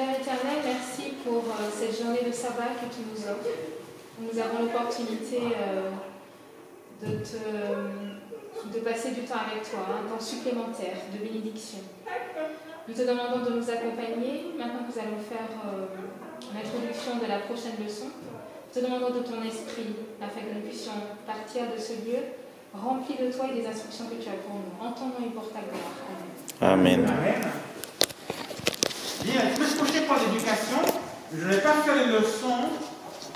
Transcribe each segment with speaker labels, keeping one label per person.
Speaker 1: Père éternel, merci pour cette journée de sabbat que tu nous offres. Nous avons l'opportunité de passer du temps avec toi, un temps supplémentaire de bénédiction. Nous te demandons de nous accompagner. Maintenant que nous allons faire l'introduction de la prochaine leçon, nous te demandons de ton esprit afin que nous puissions partir de ce lieu rempli de toi et des instructions que tu as pour nous. En ton nom et pour ta gloire. Amen.
Speaker 2: Amen. Amen. Bien, la semaine prochaine pour l'éducation, je ne vais pas faire les leçons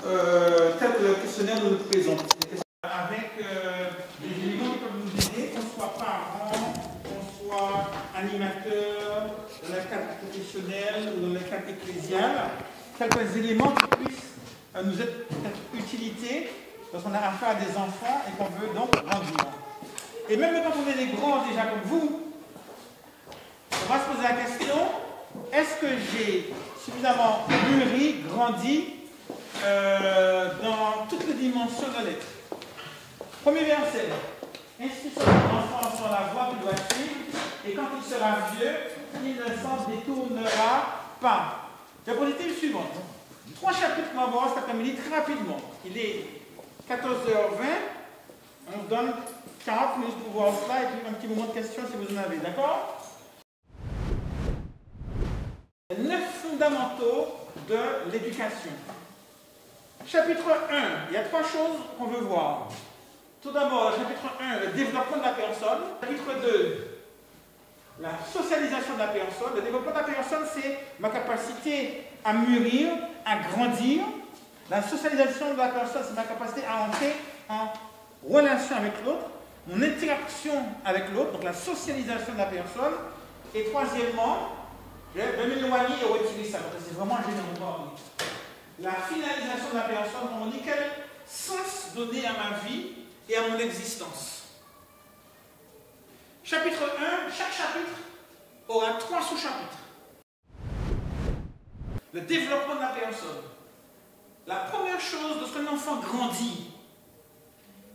Speaker 2: telles que le questionnaire nous le présente. Avec des éléments qui peuvent nous aider, qu'on soit parents, qu'on soit animateur, dans le cadre professionnel ou dans le cadre ecclésial, quelques éléments qui puissent nous être d'utilité lorsqu'on a affaire à des enfants et qu'on veut donc grandir. Et même quand on est des grands déjà comme vous, on va se poser la question, est-ce que j'ai suffisamment mûri, grandi dans toutes les dimensions de l'être? Premier verset. Ainsi sera l'enfant sur la voie qu'il doit suivre, et quand il sera vieux, il ne s'en détournera pas. Diapositive suivante. 3 chapitres qu'on va voir cet après-midi très rapidement. Il est 14h20. On donne 40 minutes pour voir cela et puis un petit moment de questions si vous en avez. D'accord? 9 fondamentaux de l'éducation. Chapitre 1, il y a 3 choses qu'on veut voir. Tout d'abord, chapitre 1, le développement de la personne. Chapitre 2, la socialisation de la personne. Le développement de la personne, c'est ma capacité à mûrir, à grandir. La socialisation de la personne, c'est ma capacité à entrer en relation avec l'autre, mon interaction avec l'autre, donc la socialisation de la personne. Et troisièmement, je vais m'éloigner et retirer ça, parce que c'est vraiment généralement la finalisation de la personne, on dit quel sens donner à ma vie et à mon existence. Chapitre 1, chaque chapitre aura 3 sous-chapitres. Le développement de la personne. La première chose lorsqu'un enfant grandit,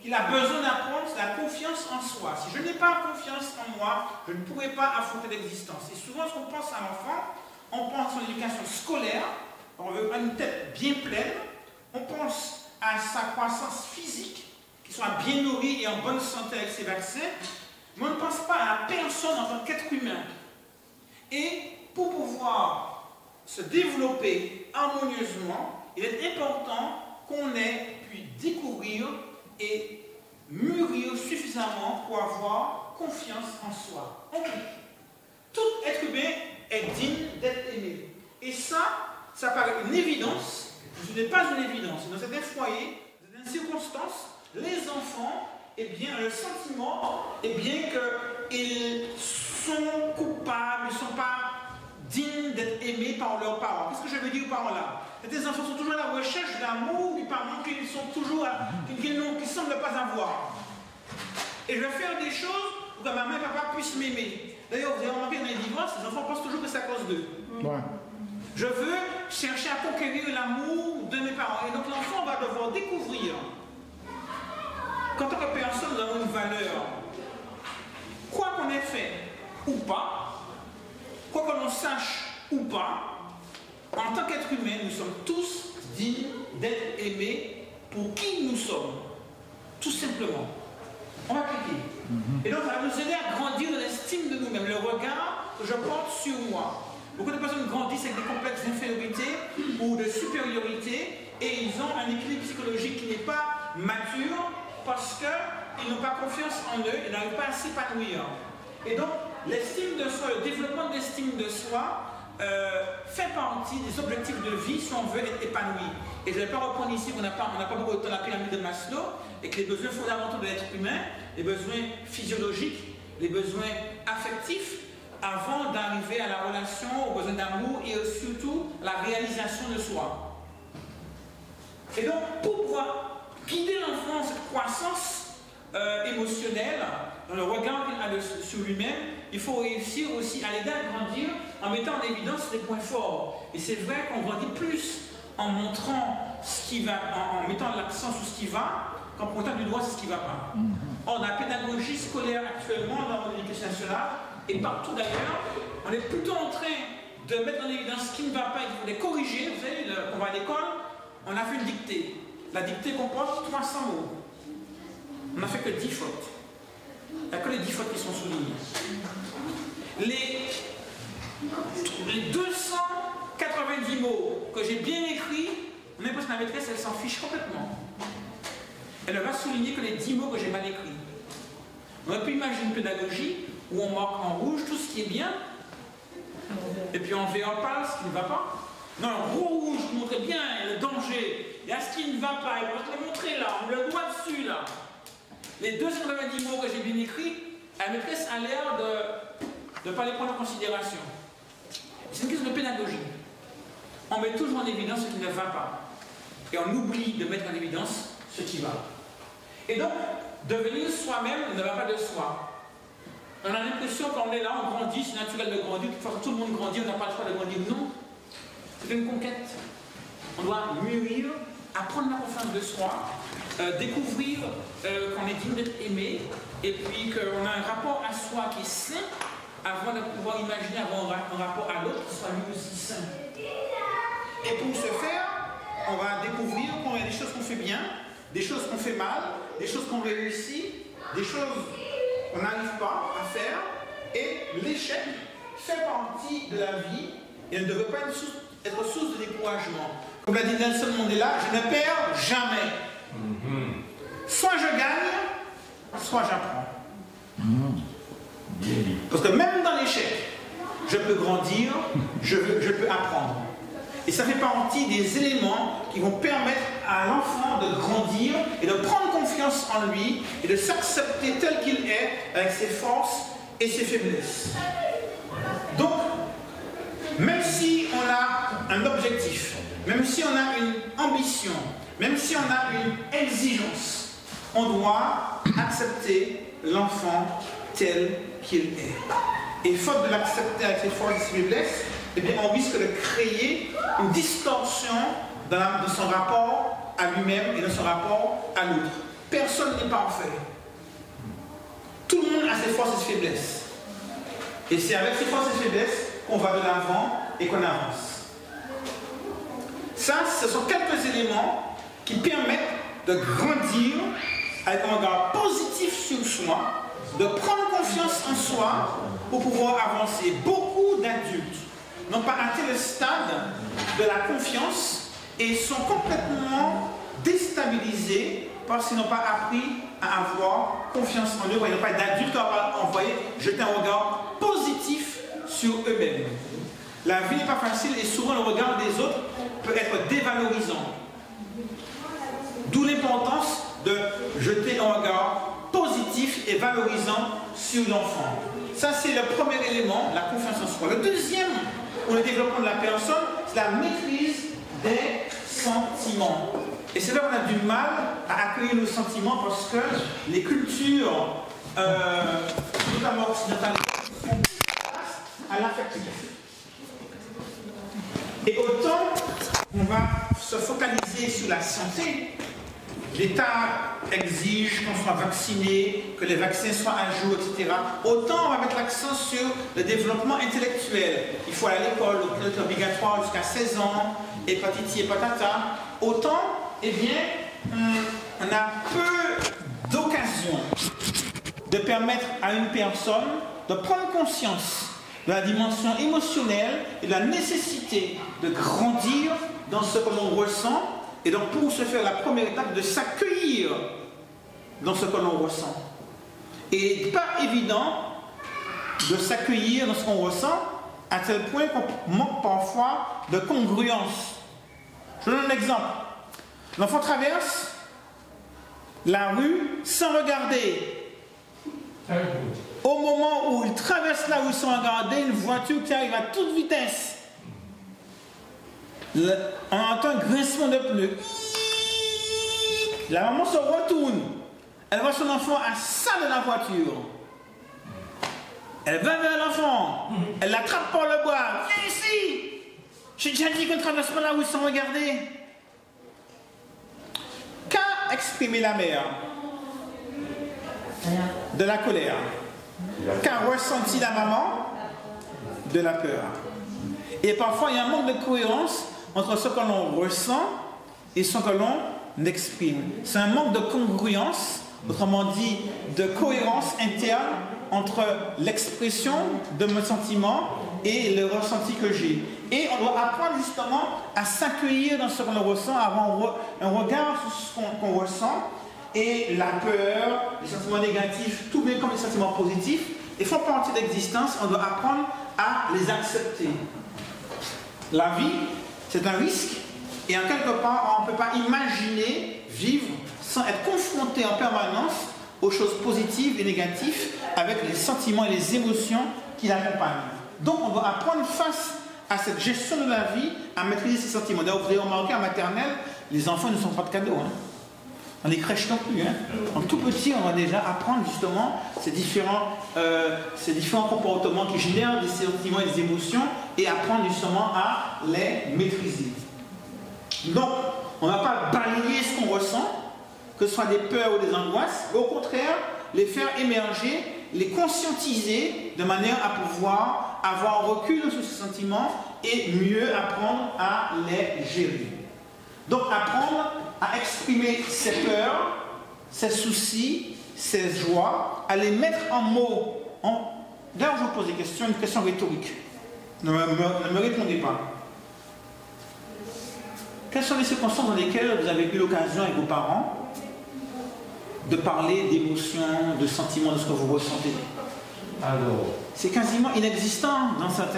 Speaker 2: qu'il a besoin d'apprendre, c'est la confiance en soi. Si je n'ai pas confiance en moi, je ne pourrai pas affronter l'existence. Et souvent, lorsqu'on pense à l'enfant, on pense à l'éducation scolaire, on veut une tête bien pleine, on pense à sa croissance physique, qu'il soit bien nourri et en bonne santé avec ses vaccins, mais on ne pense pas à la personne en tant qu'être humain. Et pour pouvoir se développer harmonieusement, il est important qu'on ait pu découvrir et mûrir suffisamment pour avoir confiance en soi. Okay. Tout être humain est digne d'être aimé. Et ça paraît une évidence, mais ce n'est pas une évidence. Dans certains foyers, dans certaines circonstances, les enfants, eh bien, le sentiment est bien qu'ils sont coupables, ils ne sont pas dignes d'être aimés par leurs parents. Qu'est-ce que je veux dire par là? Les enfants sont toujours à la recherche de l'amour du parent qu'ils ne semblent pas avoir. Et je vais faire des choses pour que maman et papa puissent m'aimer. D'ailleurs, vous avez remarqué dans les divorces, les enfants pensent toujours que c'est à cause d'eux. Ouais. Je veux chercher à conquérir l'amour de mes parents. Et donc l'enfant va devoir découvrir qu'en tant que personne, nous avons une valeur. Quoi qu'on ait fait ou pas, quoi que l'on sache ou pas, en tant qu'être humain, nous sommes tous dignes d'être aimés pour qui nous sommes. Tout simplement. On va cliquer. Et donc, ça va nous aider à grandir dans l'estime de nous-mêmes, le regard que je porte sur moi. Beaucoup de personnes grandissent avec des complexes d'infériorité ou de supériorité et ils ont un équilibre psychologique qui n'est pas mature parce qu'ils n'ont pas confiance en eux et n'arrivent pas à s'épanouir. Et donc, l'estime de soi, le développement de l'estime de soi fait partie des objectifs de vie si on veut être épanoui. Et je ne vais pas reprendre ici, on n'a pas beaucoup de temps la pyramide de Maslow, et que les besoins fondamentaux de l'être humain, les besoins physiologiques, les besoins affectifs, avant d'arriver à la relation, aux besoins d'amour et surtout la réalisation de soi. Et donc, pour pouvoir guider l'enfant dans cette croissance émotionnelle, dans le regard qu'il a sur lui-même, il faut réussir aussi à l'aider à grandir en mettant en évidence les points forts. Et c'est vrai qu'on grandit plus en montrant ce qui va, en mettant l'accent sur ce qui va, qu'en pointant du doigt sur ce qui ne va pas. Or, la pédagogie scolaire actuellement dans l'éducation nationale, et partout d'ailleurs, on est plutôt en train de mettre en évidence ce qui ne va pas et qu'il faut les corriger. Vous savez, quand on va à l'école, on a fait une dictée. La dictée comporte 300 mots. On n'a fait que 10 fautes. Il n'y a que les 10 fautes qui sont soulignées. Les 290 mots que j'ai bien écrits, on a l'impression que la maîtresse, elle s'en fiche complètement. Elle ne va souligner que les 10 mots que j'ai mal écrits. On aurait pu imaginer une pédagogie où on marque en rouge tout ce qui est bien, et puis en vert pâle ce qui ne va pas. Non, en gros rouge, vous montrez bien le danger. Il y a ce qui ne va pas, il va te le montrer là, on le doigt dessus là. Les 290 mots que j'ai bien écrits, la maîtresse a l'air de ne pas les prendre en considération. C'est une question de pédagogie. On met toujours en évidence ce qui ne va pas. Et on oublie de mettre en évidence ce qui va. Et donc, devenir soi-même ne va pas de soi. On a l'impression qu'on est là, on grandit, c'est naturel de grandir, de toute façon tout le monde grandit, on n'a pas le choix de grandir. Non, c'est une conquête. On doit mûrir, apprendre la confiance de soi, découvrir qu'on est digne d'être aimé, et puis qu'on a un rapport à soi qui est sain, avant de pouvoir imaginer avoir un rapport à l'autre qui soit lui aussi sain. Et pour ce faire, on va découvrir qu'il y a des choses qu'on fait bien, des choses qu'on fait mal, des choses qu'on réussit, des choses qu'on n'arrive pas à faire, et l'échec fait partie de la vie et ne devrait pas être source de découragement. Comme l'a dit Nelson Mandela, je ne perds jamais. Soit je gagne, soit j'apprends. Parce que même dans l'échec, je peux grandir, je peux apprendre. Et ça fait partie des éléments qui vont permettre à l'enfant de grandir et de prendre confiance en lui et de s'accepter tel qu'il est avec ses forces et ses faiblesses. Donc, même si on a un objectif, même si on a une ambition, même si on a une exigence, on doit accepter l'enfant tel qu'il est. Et faute de l'accepter avec ses forces et ses faiblesses, eh bien, on risque de créer une distorsion de son rapport à lui-même et de son rapport à l'autre. Personne n'est parfait. Tout le monde a ses forces et ses faiblesses. Et c'est avec ses forces et ses faiblesses qu'on va de l'avant et qu'on avance. Ça, ce sont quelques éléments qui permettent de grandir avec un regard positif sur soi, de prendre confiance en soi pour pouvoir avancer. Beaucoup d'adultes n'ont pas atteint le stade de la confiance et sont complètement déstabilisés parce qu'ils n'ont pas appris à avoir confiance en eux. Il n'y a pas d'adultes qui ont envoyé jeter un regard positif sur eux-mêmes. La vie n'est pas facile et souvent le regard des autres peut être dévalorisant. D'où l'importance de jeter un regard positif et valorisant sur l'enfant. Ça, c'est le premier élément, la confiance en soi. Le deuxième, pour le développement de la personne, c'est la maîtrise des sentiments. Et c'est là qu'on a du mal à accueillir nos sentiments parce que les cultures, notamment occidentales, font place à l'affectif. Et autant on va se focaliser sur la santé, l'État exige qu'on soit vacciné, que les vaccins soient à jour, etc. Autant on va mettre l'accent sur le développement intellectuel. Il faut aller à l'école, le pilote obligatoire jusqu'à 16 ans, et patiti et patata. Autant, eh bien, on a peu d'occasions de permettre à une personne de prendre conscience de la dimension émotionnelle et de la nécessité de grandir dans ce que l'on ressent. Et donc, pour se faire la première étape, de s'accueillir dans ce que l'on ressent. Et pas évident de s'accueillir dans ce qu'on ressent, à tel point qu'on manque parfois de congruence. Je donne un exemple. L'enfant traverse la rue sans regarder. Au moment où il traverse la rue sans regarder, une voiture qui arrive à toute vitesse. On entend un grincement de pneus. La maman se retourne. Elle voit son enfant à ça de la voiture. Elle va vers l'enfant. Elle l'attrape par le bras. Viens ici. J'ai déjà dit qu'on ne traverse pas la rue sans regarder. Qu'a exprimé la mère? De la colère. Qu'a ressenti la maman? De la peur. Et parfois, il y a un manque de cohérence entre ce que l'on ressent et ce que l'on exprime. C'est un manque de congruence, autrement dit, de cohérence interne entre l'expression de mes sentiments et le ressenti que j'ai. Et on doit apprendre justement à s'accueillir dans ce qu'on ressent, avoir un regard sur ce qu'on ressent, et la peur, les sentiments négatifs, tout bien comme les sentiments positifs, ils font partie de l'existence, on doit apprendre à les accepter. La vie, c'est un risque, et en quelque part, on ne peut pas imaginer vivre sans être confronté en permanence aux choses positives et négatives avec les sentiments et les émotions qui l'accompagnent. Donc, on doit apprendre face à cette gestion de la vie à maîtriser ces sentiments. D'ailleurs, vous avez remarqué en maternelle, les enfants ne sont pas de cadeaux. On les crèche non plus. En tout petit, on va déjà apprendre justement ces différents comportements qui génèrent des sentiments et des émotions et apprendre justement à les maîtriser. Donc, on ne va pas balayer ce qu'on ressent, que ce soit des peurs ou des angoisses, mais au contraire, les faire émerger, les conscientiser de manière à pouvoir avoir un recul sur ces sentiments et mieux apprendre à les gérer. Donc, apprendre à exprimer ses peurs, ses soucis, ses joies, à les mettre en mots. D'ailleurs, je vous pose une question rhétorique. Ne me répondez pas. Quelles sont les circonstances dans lesquelles vous avez eu l'occasion avec vos parents de parler d'émotions, de sentiments, de ce que vous ressentez?
Speaker 3: Alors,
Speaker 2: c'est quasiment inexistant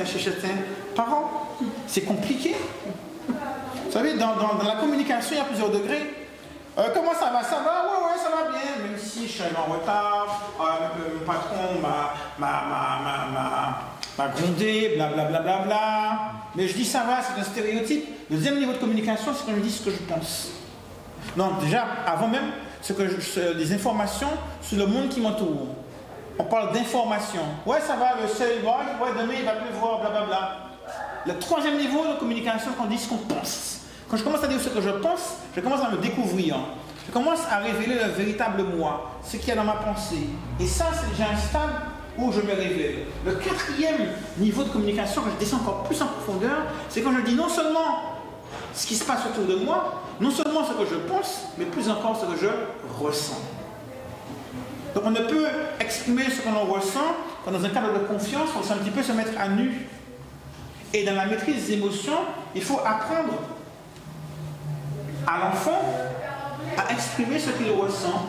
Speaker 2: chez certains parents. C'est compliqué. Vous savez, dans la communication, il y a plusieurs degrés. Comment ça va? Ça va? Ouais, ça va bien. Même si je suis en retard, mon patron m'a grondé, blablabla. Mais je dis ça va, c'est un stéréotype. Le deuxième niveau de communication, c'est quand je dis ce que je pense. Non, déjà, avant même, des informations sur le monde qui m'entoure. On parle d'informations. Ouais, ça va, le ciel, ouais, demain il va pleuvoir, blablabla. Le troisième niveau de communication, c'est qu'on dit ce qu'on pense. Quand je commence à dire ce que je pense, je commence à me découvrir. Je commence à révéler le véritable moi, ce qu'il y a dans ma pensée. Et ça, c'est déjà un stade où je me révèle. Le quatrième niveau de communication, quand je descends encore plus en profondeur, c'est quand je dis non seulement ce qui se passe autour de moi, non seulement ce que je pense, mais plus encore ce que je ressens. Donc on ne peut exprimer ce que l'on ressent quand dans un cadre de confiance, on sait un petit peu se mettre à nu. Et dans la maîtrise des émotions, il faut apprendre à l'enfant à exprimer ce qu'il ressent,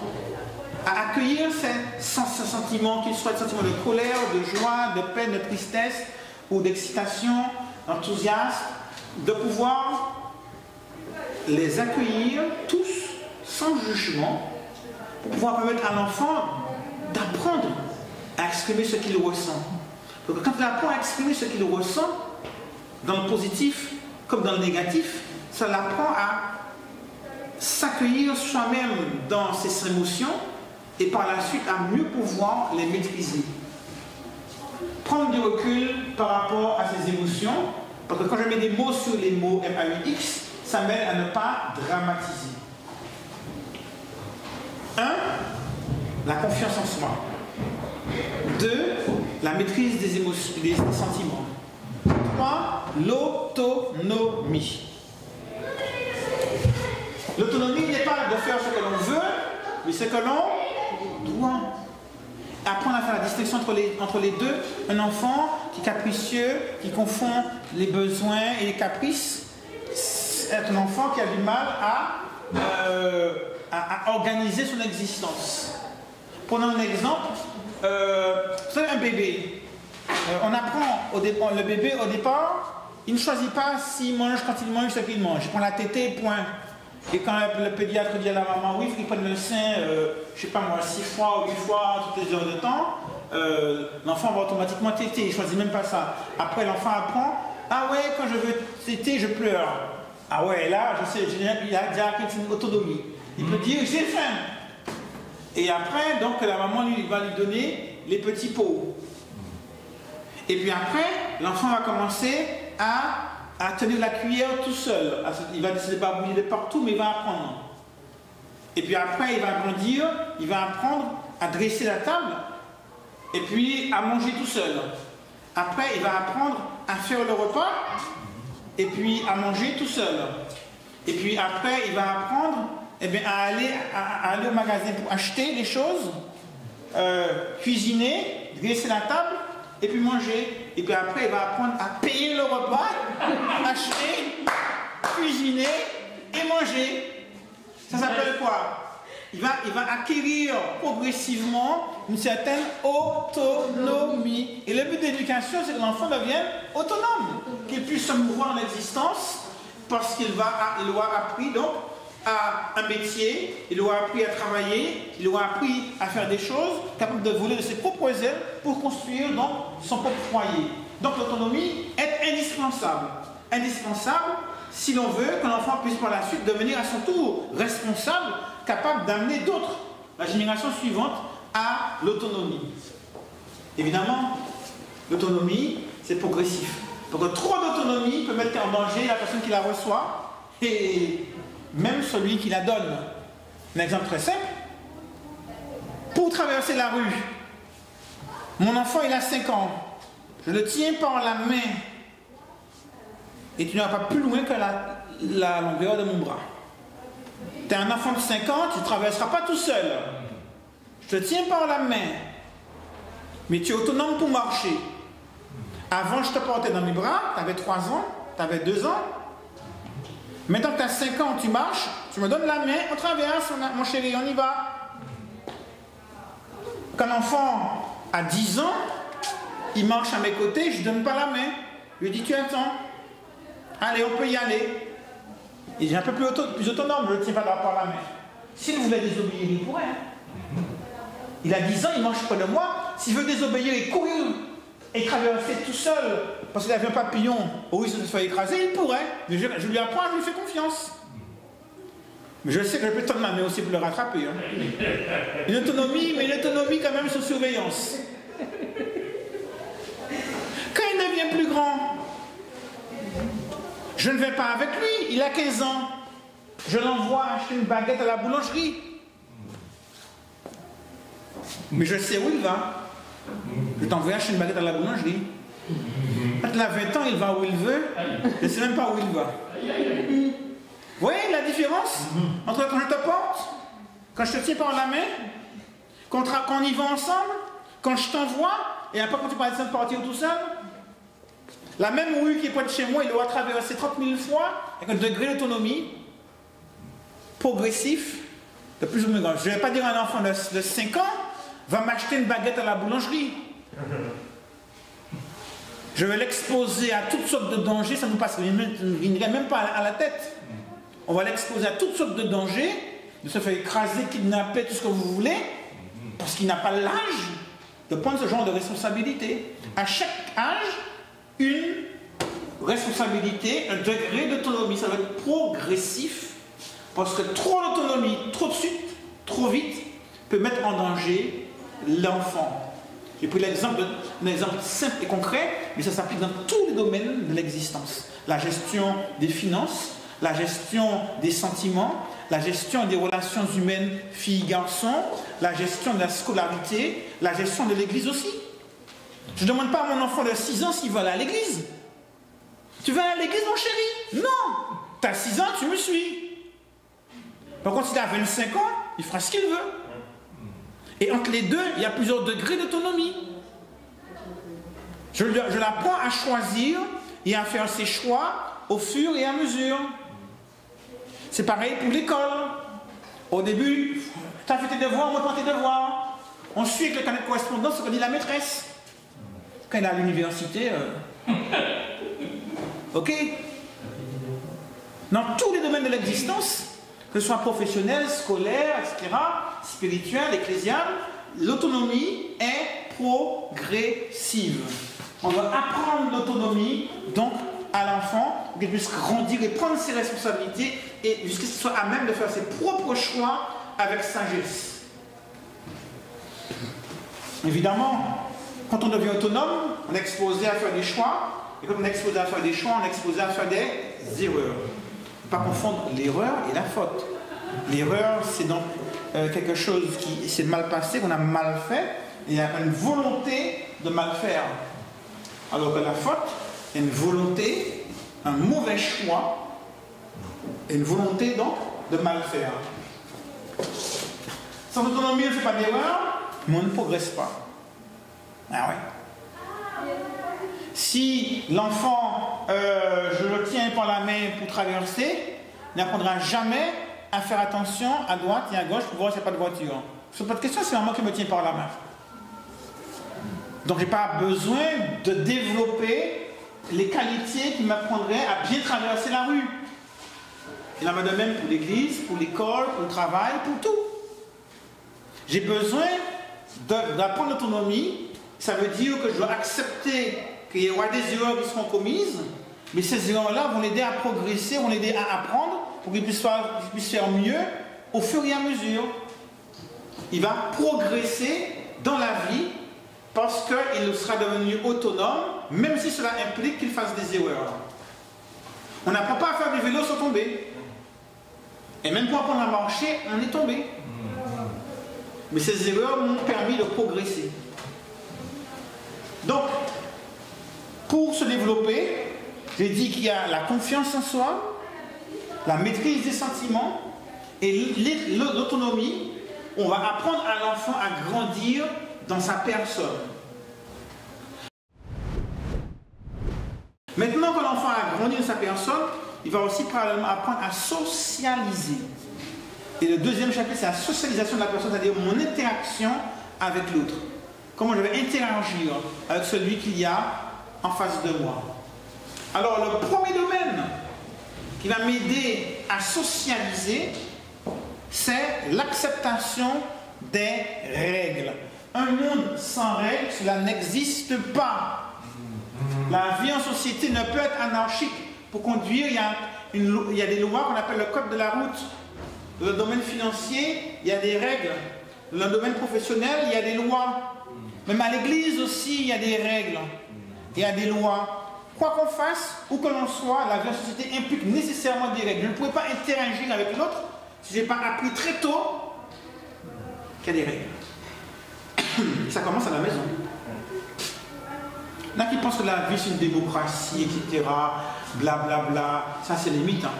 Speaker 2: à accueillir ses sentiments, qu'ils soient des sentiments de colère, de joie, de peine, de tristesse ou d'excitation, d'enthousiasme, de pouvoir les accueillir tous sans jugement pour pouvoir permettre à l'enfant d'apprendre à exprimer ce qu'il ressent. Donc quand il apprend à exprimer ce qu'il ressent, dans le positif comme dans le négatif, ça l'apprend à s'accueillir soi-même dans ses émotions et par la suite à mieux pouvoir les maîtriser. Prendre du recul par rapport à ses émotions, parce que quand je mets des mots sur les mots M-A-U-X, ça m'aide à ne pas dramatiser. 1. La confiance en soi. 2. La maîtrise des émotions, des sentiments. 3. L'autonomie. L'autonomie n'est pas de faire ce que l'on veut, mais ce que l'on doit. Apprendre à faire la distinction entre les deux. Un enfant qui est capricieux, qui confond les besoins et les caprices, c'est un enfant qui a du mal à organiser son existence. Prenons un exemple. Vous savez, un bébé. On apprend le bébé au départ, il ne choisit pas s'il mange quand il mange ce qu'il mange. Il prend la tétée, point. Et quand le pédiatre dit à la maman, oui, il faut qu'il prenne le sein, je ne sais pas moi, 6 fois ou 8 fois toutes les heures de temps, l'enfant va automatiquement téter, il ne choisit même pas ça. Après, l'enfant apprend, ah ouais, quand je veux téter, je pleure. Ah ouais, là, je sais, il a déjà une autonomie. Il peut dire, j'ai faim. Et après, donc, la maman va lui donner les petits pots. Et puis après, l'enfant va commencer à tenir la cuillère tout seul. Il va se débarbouiller de partout, mais il va apprendre. Et puis après, il va grandir, il va apprendre à dresser la table, et puis à manger tout seul. Après, il va apprendre à faire le repas et puis à manger tout seul. Et puis après, il va apprendre à aller au magasin pour acheter des choses, cuisiner, dresser la table et puis manger. Et puis après, il va apprendre à payer le repas, acheter, cuisiner et manger. Ça s'appelle quoi? Il va acquérir progressivement une certaine autonomie. Et le but de l'éducation, c'est que l'enfant devienne autonome, qu'il puisse se mouvoir dans l'existence, parce qu'il aura appris donc à un métier, il aura appris à travailler, il aura appris à faire des choses, capable de voler de ses propres ailes pour construire donc son propre foyer. Donc l'autonomie est indispensable. Indispensable si l'on veut que l'enfant puisse par la suite devenir à son tour responsable, capable d'amener d'autres, la génération suivante, à l'autonomie. Évidemment, l'autonomie, c'est progressif. Donc trop d'autonomie peut mettre en danger la personne qui la reçoit et même celui qui la donne. Un exemple très simple. Pour traverser la rue, mon enfant il a 5 ans, je le tiens par la main et tu n'iras pas plus loin que la longueur de mon bras. Tu es un enfant de 5 ans, tu ne traverseras pas tout seul. Je te tiens par la main, mais tu es autonome pour marcher. Avant, je te portais dans mes bras, tu avais 3 ans, tu avais 2 ans. Maintenant que tu as 5 ans, tu marches, tu me donnes la main, on traverse, mon chéri, on y va. Quand l'enfant a 10 ans, il marche à mes côtés, je ne donne pas la main. Je lui dis, tu attends. Allez, on peut y aller. Il est un peu plus autonome, je ne le tiens pas par la main. S'il voulait désobéir, il pourrait. Il a 10 ans, il marche près de moi. S'il veut désobéir et courir et traverser tout seul, parce qu'il avait un papillon au risque de se faire écraser, il pourrait. Mais je lui apprends, je lui fais confiance. Mais je sais que je peux tendre ma main aussi pour le rattraper. Hein. Une autonomie, mais une autonomie quand même sous surveillance. Quand il devient plus grand, je ne vais pas avec lui, il a 15 ans. Je l'envoie acheter une baguette à la boulangerie. Mais je sais où il va. Je t'envoie acheter une baguette à la boulangerie. Quand il a 20 ans, il va où il veut. Je ne sais même pas où il va. Vous voyez la différence entre quand je te porte, quand je te tiens par la main, quand on y va ensemble, quand je t'envoie, et après quand tu parles de partir tout seul. La même rue qui est près de chez moi, il aura traversé 30 000 fois avec un degré d'autonomie progressif de plus ou moins grand. Je ne vais pas dire à un enfant de 5 ans va m'acheter une baguette à la boulangerie. Je vais l'exposer à toutes sortes de dangers, ça ne nous passe même pas à la tête. On va l'exposer à toutes sortes de dangers, de se faire écraser, kidnapper, tout ce que vous voulez, parce qu'il n'a pas l'âge de prendre ce genre de responsabilité. À chaque âge, une responsabilité, un degré d'autonomie, ça va être progressif, parce que trop d'autonomie, trop de suite, trop vite, peut mettre en danger l'enfant. J'ai pris un exemple simple et concret, mais ça s'applique dans tous les domaines de l'existence. La gestion des finances, la gestion des sentiments, la gestion des relations humaines filles-garçons, la gestion de la scolarité, la gestion de l'église aussi. Je ne demande pas à mon enfant de 6 ans s'il va aller à l'église. Tu vas à l'église, mon chéri? Non! Tu as 6 ans, tu me suis. Par contre, s'il a 25 ans, il fera ce qu'il veut. Et entre les deux, il y a plusieurs degrés d'autonomie. Je l'apprends à choisir et à faire ses choix au fur et à mesure. C'est pareil pour l'école. Au début, tu as fait tes devoirs, on reprend tes devoirs. On suit avec le carnet de correspondance ce que dit la maîtresse. Quand il est à l'université, ok. Dans tous les domaines de l'existence, que ce soit professionnel, scolaire, etc., spirituel, ecclésial, l'autonomie est progressive. On doit apprendre l'autonomie, donc, à l'enfant, pour qu'il puisse grandir et prendre ses responsabilités, et jusqu'à ce qu'il soit à même de faire ses propres choix avec sagesse. Évidemment, quand on devient autonome, on est exposé à faire des choix, et quand on est exposé à faire des choix, on est exposé à faire des erreurs. Il ne faut pas confondre l'erreur et la faute. L'erreur, c'est donc quelque chose qui s'est mal passé, qu'on a mal fait, et il y a une volonté de mal faire. Alors que la faute est une volonté, un mauvais choix, et une volonté donc de mal faire. Sans autonomie, on ne fait pas d'erreur, mais on ne progresse pas. Ah ouais. Si l'enfant, je le tiens par la main pour traverser, il n'apprendra jamais à faire attention à droite et à gauche pour voir s'il n'y a pas de voiture. Ce n'est pas de question, c'est moi qui me tiens par la main. Donc je n'ai pas besoin de développer les qualités qui m'apprendraient à bien traverser la rue. Il en va de même pour l'église, pour l'école, pour le travail, pour tout. J'ai besoin d'apprendre l'autonomie. Ça veut dire que je dois accepter qu'il y aura des erreurs qui seront commises, mais ces erreurs-là vont l'aider à progresser, vont l'aider à apprendre pour qu'il puisse faire mieux au fur et à mesure. Il va progresser dans la vie parce qu'il sera devenu autonome, même si cela implique qu'il fasse des erreurs. On n'apprend pas à faire du vélo sans tomber. Et même pour apprendre à marcher, on est tombé. Mais ces erreurs m'ont permis de progresser. Donc, pour se développer, j'ai dit qu'il y a la confiance en soi, la maîtrise des sentiments et l'autonomie. On va apprendre à l'enfant à grandir dans sa personne. Maintenant que l'enfant a grandi dans sa personne, il va aussi probablement apprendre à socialiser. Et le deuxième chapitre, c'est la socialisation de la personne, c'est-à-dire mon interaction avec l'autre. Comment je vais interagir avec celui qu'il y a en face de moi. Alors, le premier domaine qui va m'aider à socialiser, c'est l'acceptation des règles. Un monde sans règles, cela n'existe pas. La vie en société ne peut être anarchique. Pour conduire, il y a des lois qu'on appelle le code de la route. Dans le domaine financier, il y a des règles. Dans le domaine professionnel, il y a des lois. Même à l'église aussi, il y a des règles. Il y a des lois. Quoi qu'on fasse, où que l'on soit, la vie en société implique nécessairement des règles. Je ne pourrais pas interagir avec l'autre si je n'ai pas appris très tôt qu'il y a des règles. Ça commence à la maison. Il y en a qui pensent que la vie c'est une démocratie, etc. Blablabla. Bla, bla. Ça c'est limite. Hein.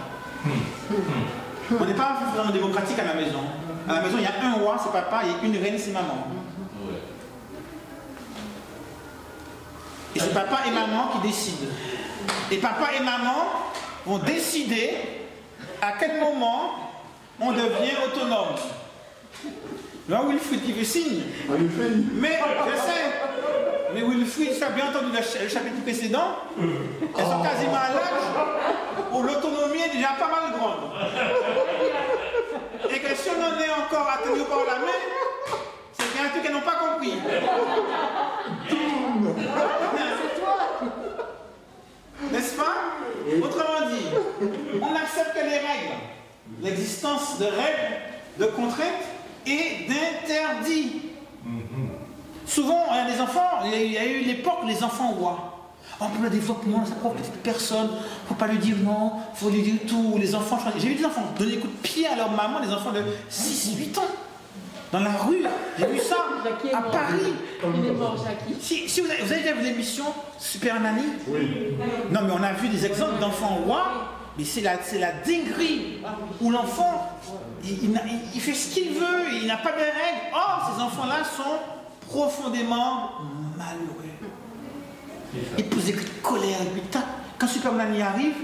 Speaker 2: On n'est pas vraiment démocratique à la maison. À la maison, il y a un roi, c'est papa, et une reine, c'est maman. Et c'est papa et maman qui décident. Et papa et maman vont décider à quel moment on devient autonome. Là, Wilfried qui fait signe. Mais, je sais, mais Wilfried, tu as bien entendu le chapitre précédent, elles sont quasiment à l'âge où l'autonomie est déjà pas mal grande. Et que si on en est encore à tenir par la main, c'est qu'il y a un truc qu'elles n'ont pas compris. N'est-ce pas? Autrement dit, on accepte que les règles, l'existence de règles, de contraintes et d'interdits. Souvent, il y a des enfants, il y a eu l'époque où les enfants rois. Oh, pour le développement, sa propre petite personne, il ne faut pas lui dire non, il faut lui dire tout. Les enfants, j'ai vu des enfants donner des coups de pied à leur maman, des enfants de 6-8 ans. Dans la rue, j'ai vu ça à Paris. Si vous avez déjà vu l'émission Super Nanny? Oui. Non, mais on a vu des exemples d'enfants rois, mais c'est la dinguerie où l'enfant, il fait ce qu'il veut, il n'a pas de règles. Or, ces enfants-là sont profondément malheureux. Ils posent des colère. Et puis, quand Super Nanny arrive,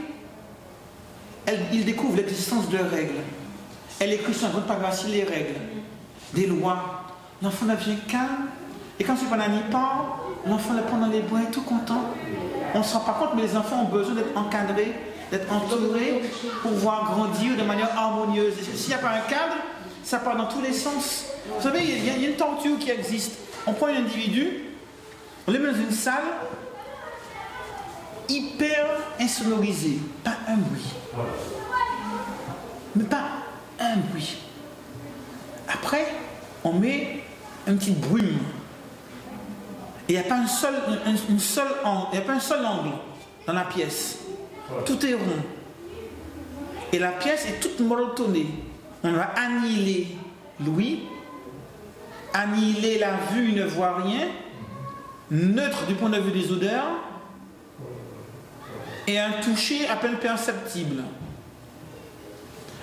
Speaker 2: il découvre l'existence de règles. Elle écrit sur un grand paragraphe les règles. Des lois. L'enfant devient calme. Et quand Super Nanny parle, l'enfant le prend dans les bras et tout content. On ne se rend pas compte, mais les enfants ont besoin d'être encadrés, d'être entourés pour pouvoir grandir de manière harmonieuse. Et s'il n'y a pas un cadre, ça part dans tous les sens. Vous savez, il y a une torture qui existe. On prend un individu, on le met dans une salle hyper insonorisée. Pas un bruit. Mais pas un bruit. Après, on met une petite brume. Et il n'y a pas un seul angle dans la pièce. Tout est rond. Et la pièce est toute monotonnée. On va annihiler l'ouïe, annihiler la vue, il ne voit rien, neutre du point de vue des odeurs, et un toucher à peine perceptible.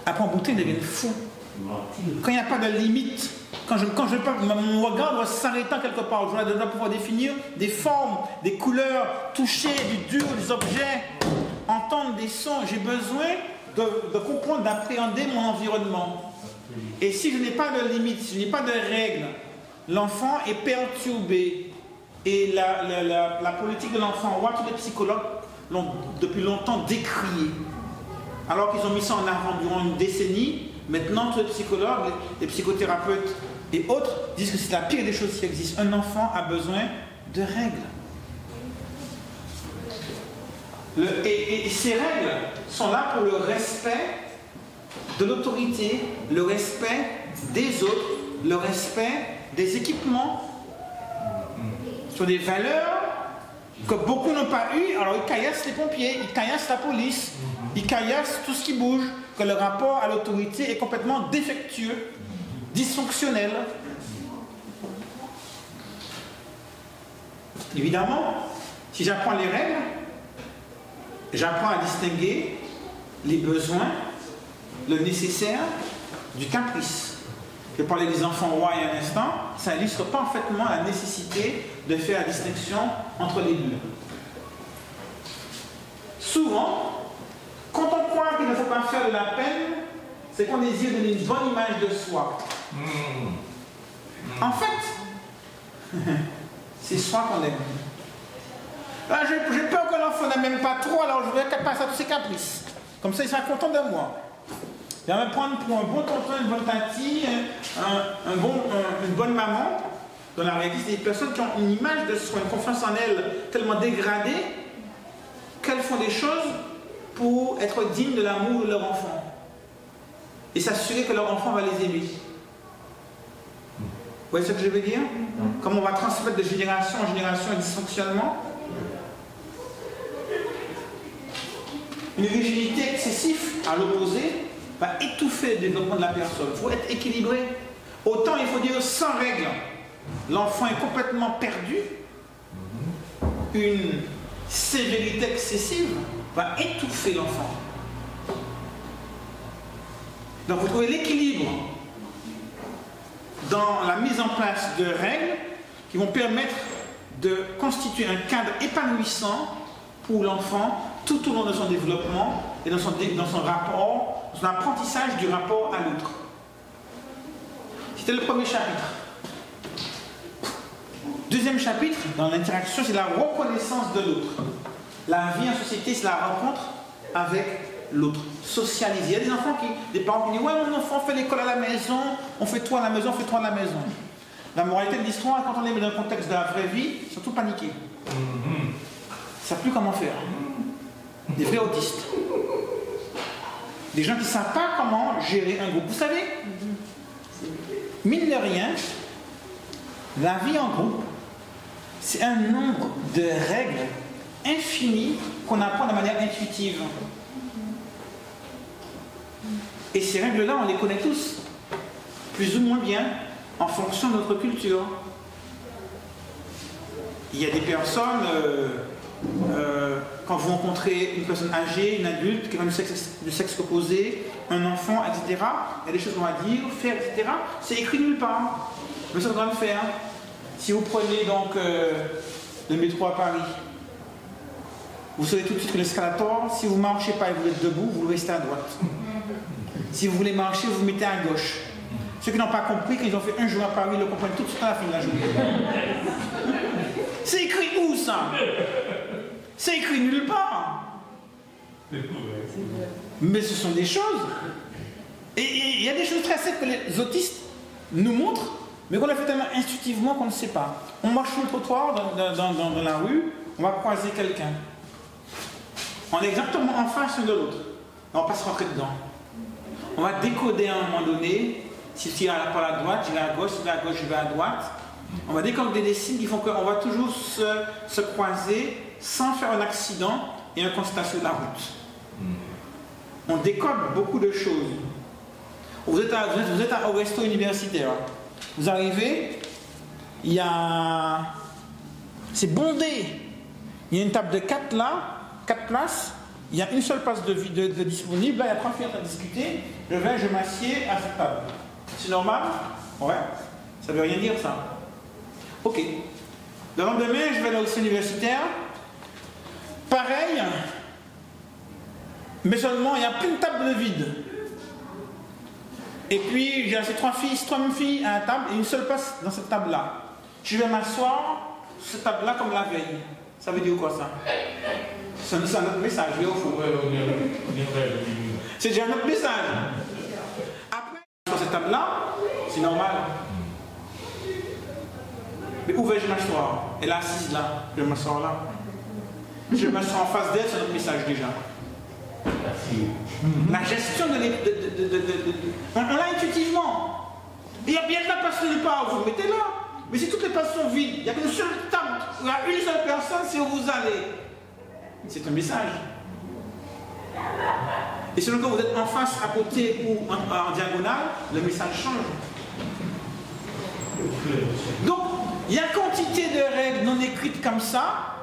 Speaker 2: Après, en beauté, ils deviennent fous. Quand il n'y a pas de limite, quand je parle, mon regard doit s'arrêter quelque part. Je dois pouvoir définir des formes, des couleurs, toucher du dur, des objets, entendre des sons. J'ai besoin de comprendre, d'appréhender mon environnement. Et si je n'ai pas de limite, si je n'ai pas de règles, l'enfant est perturbé. Et la politique de l'enfant, tous les psychologues l'ont depuis longtemps décrié. Alors qu'ils ont mis ça en avant durant une décennie, maintenant tous les psychologues, les psychothérapeutes et autres disent que c'est la pire des choses qui existent. Un enfant a besoin de règles. Et ces règles sont là pour le respect de l'autorité, le respect des autres, le respect des équipements. Ce sont des valeurs que beaucoup n'ont pas eues, alors ils caillassent les pompiers, ils caillassent la police, ils caillassent tout ce qui bouge, que le rapport à l'autorité est complètement défectueux, dysfonctionnel. Évidemment, si j'apprends les règles, j'apprends à distinguer les besoins, le nécessaire du caprice. Je parlais des enfants rois il y a un instant, ça illustre parfaitement la nécessité de faire la distinction entre les deux. Souvent, quand on croit qu'il ne faut pas faire de la peine, c'est qu'on désire donner une bonne image de soi. En fait, c'est soi qu'on aime. J'ai peur que l'enfant n'aime pas trop, alors je vais passer à tous ses caprices. Comme ça, il sera content de moi. Il va me prendre pour un bon tonton, une bonne tati, une bonne maman. Dans la réalité, c'est des personnes qui ont une image de soi, une confiance en elles tellement dégradée qu'elles font des choses pour être dignes de l'amour de leur enfant et s'assurer que leur enfant va les aimer. Vous voyez ce que je veux dire? Comment on va transmettre de génération en génération un dysfonctionnement? Une rigidité excessive, à l'opposé, va étouffer le développement de la personne. Il faut être équilibré. Autant il faut dire sans règle, l'enfant est complètement perdu. Une sévérité excessive va étouffer l'enfant. Donc vous trouvez l'équilibre dans la mise en place de règles qui vont permettre de constituer un cadre épanouissant pour l'enfant tout au long de son développement et dans son rapport, dans son apprentissage du rapport à l'autre. C'était le premier chapitre. Deuxième chapitre, dans l'interaction, c'est la reconnaissance de l'autre. La vie en société, c'est la rencontre avec l'autre. Socialiser. Il y a des enfants des parents qui disent « Ouais, mon enfant fait l'école à la maison, on fait toi à la maison, on fait toi à la maison. » La moralité de l'histoire, quand on est dans le contexte de la vraie vie, surtout paniquer. Ils ne savent plus comment faire. Des vrais autistes. Des gens qui ne savent pas comment gérer un groupe. Vous savez, mine de rien, la vie en groupe, c'est un nombre de règles infinies qu'on apprend de manière intuitive. Et ces règles-là, on les connaît tous, plus ou moins bien, en fonction de notre culture. Il y a des personnes, quand vous rencontrez une personne âgée, une adulte, qui est du sexe opposé, un enfant, etc., il y a des choses qu'on va dire, faire, etc. C'est écrit nulle part. Mais ça doit le faire. Si vous prenez donc le métro à Paris, vous savez tout de suite que l'escalator, si vous ne marchez pas et vous êtes debout, vous restez à droite. Si vous voulez marcher, vous vous mettez à gauche. Ceux qui n'ont pas compris, qu'ils ont fait un jour à Paris, le comprennent tout de suite à la fin de la journée. C'est écrit où ça? C'est écrit nulle part. Mais ce sont des choses. Et il y a des choses très simples que les autistes nous montrent, mais qu'on a fait tellement intuitivement qu'on ne sait pas. On marche sur le trottoir dans la rue, on va croiser quelqu'un. On est exactement en face de l'autre. On ne va pas se rentrer dedans. On va décoder à un moment donné. Si tu iras par la droite, je vais à gauche, si tu vas à gauche, je vais à droite. On va décoder des signes qui font qu'on va toujours se croiser sans faire un accident et un constat sur la route. On décode beaucoup de choses. Vous êtes au resto universitaire. Vous arrivez, c'est bondé. Il y a une table de 4 là, 4 places, il y a une seule place de disponible, là il y a 3 filles en train de discuter, je m'assieds à cette table. C'est normal? Ouais. Ça veut rien dire ça. Ok. Le lendemain, je vais dans le lycée universitaire. Pareil, mais seulement il n'y a plus une table de vide. Et puis j'ai assez 3 filles à la table et une seule place dans cette table-là. Je vais m'asseoir sur cette table-là comme la veille. Ça veut dire quoi ça? C'est un autre message, je vais au fond. C'est déjà un autre message. Après, sur cette table-là, c'est normal. Mais où vais-je m'asseoir? Elle est assise là, je vais m'asseoir là. Je m'assois en face d'elle, c'est notre message déjà. La gestion on l'a intuitivement. Il y a bien de la place nulle part, vous mettez là. Mais si toutes les places sont vides, il n'y a qu'une seule table, il y a une seule personne, c'est où vous allez. C'est un message. Et selon que vous êtes en face, à côté ou en diagonale, le message change. Donc, il y a quantité de règles non écrites comme ça,